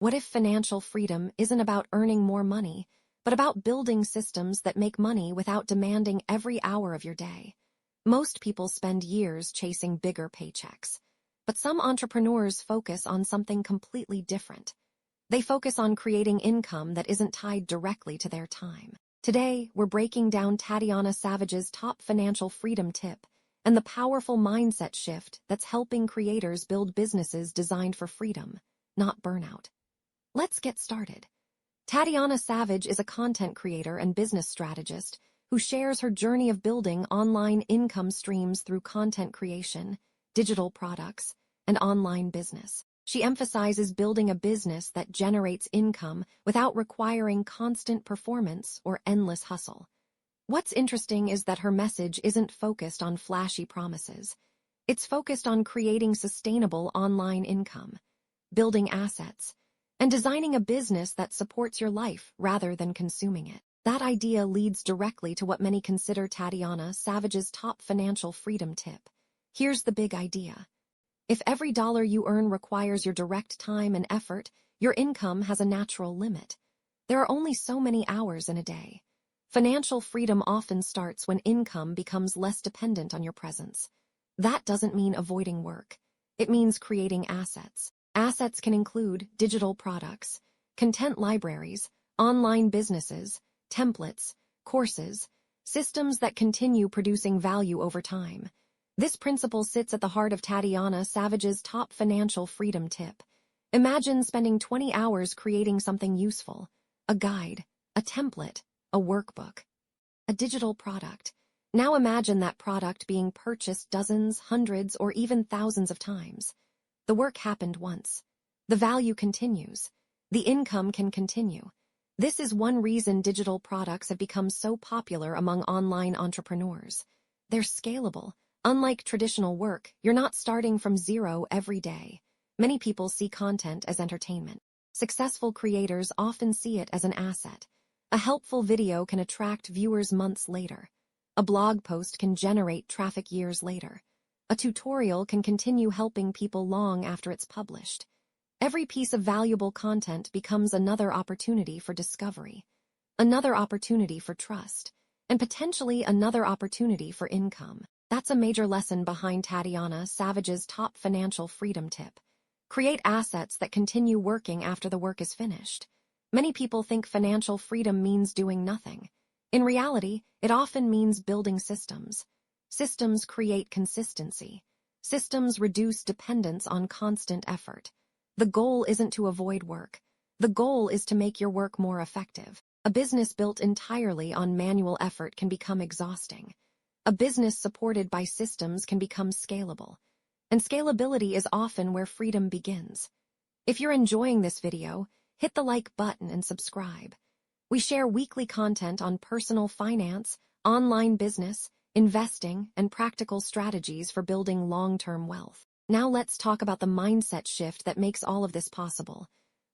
What if financial freedom isn't about earning more money, but about building systems that make money without demanding every hour of your day? Most people spend years chasing bigger paychecks, but some entrepreneurs focus on something completely different. They focus on creating income that isn't tied directly to their time. Today, we're breaking down Tatyana Savva's top financial freedom tip and the powerful mindset shift that's helping creators build businesses designed for freedom, not burnout. Let's get started. Tatyana Savva is a content creator and business strategist who shares her journey of building online income streams through content creation, digital products, and online business. She emphasizes building a business that generates income without requiring constant performance or endless hustle. What's interesting is that her message isn't focused on flashy promises. It's focused on creating sustainable online income, building assets, and designing a business that supports your life rather than consuming it. That idea leads directly to what many consider Tatyana Savva's top financial freedom tip. Here's the big idea. If every dollar you earn requires your direct time and effort, your income has a natural limit. There are only so many hours in a day. Financial freedom often starts when income becomes less dependent on your presence. That doesn't mean avoiding work. It means creating assets. Assets can include digital products, content libraries, online businesses, templates, courses, systems that continue producing value over time. This principle sits at the heart of Tatyana Savva's top financial freedom tip. Imagine spending 20 hours creating something useful: a guide, a template, a workbook, a digital product. Now imagine that product being purchased dozens, hundreds, or even thousands of times. The work happened once. The value continues. The income can continue. This is one reason digital products have become so popular among online entrepreneurs. They're scalable. Unlike traditional work, you're not starting from zero every day. Many people see content as entertainment. Successful creators often see it as an asset. A helpful video can attract viewers months later. A blog post can generate traffic years later. A tutorial can continue helping people long after it's published. Every piece of valuable content becomes another opportunity for discovery, another opportunity for trust, and potentially another opportunity for income. That's a major lesson behind Tatyana Savva's top financial freedom tip. Create assets that continue working after the work is finished. Many people think financial freedom means doing nothing. In reality, it often means building systems. Systems create consistency. Systems reduce dependence on constant effort. The goal isn't to avoid work. The goal is to make your work more effective. A business built entirely on manual effort can become exhausting. A business supported by systems can become scalable. And scalability is often where freedom begins. If you're enjoying this video, hit the like button and subscribe. We share weekly content on personal finance, online business, investing, and practical strategies for building long-term wealth. Now let's talk about the mindset shift that makes all of this possible.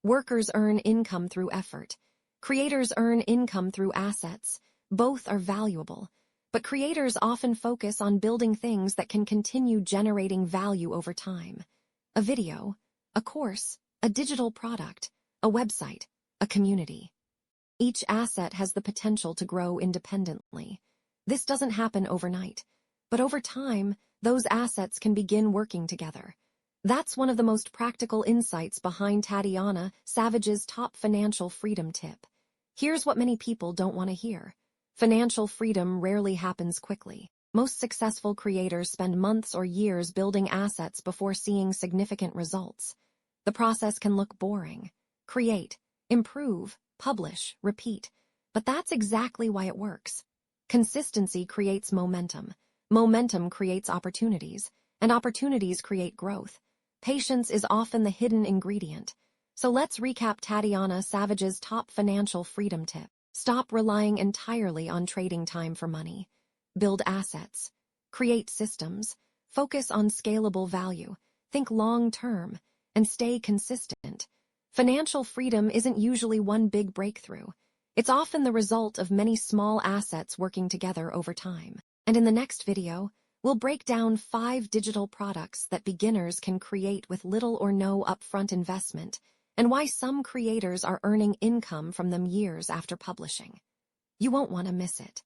Workers earn income through effort. Creators earn income through assets. Both are valuable. But creators often focus on building things that can continue generating value over time. A video, a course, a digital product, a website, a community. Each asset has the potential to grow independently. This doesn't happen overnight, but over time, those assets can begin working together. That's one of the most practical insights behind Tatyana Savva's top financial freedom tip. Here's what many people don't want to hear. Financial freedom rarely happens quickly. Most successful creators spend months or years building assets before seeing significant results. The process can look boring. Create, improve, publish, repeat. But that's exactly why it works. Consistency creates momentum. Momentum creates opportunities, and opportunities create growth. Patience is often the hidden ingredient. So let's recap Tatyana Savva's top financial freedom tip. Stop relying entirely on trading time for money. Build assets. Create systems. Focus on scalable value. Think long-term. And stay consistent. Financial freedom isn't usually one big breakthrough. It's often the result of many small assets working together over time. And in the next video, we'll break down 5 digital products that beginners can create with little or no upfront investment and why some creators are earning income from them years after publishing. You won't want to miss it.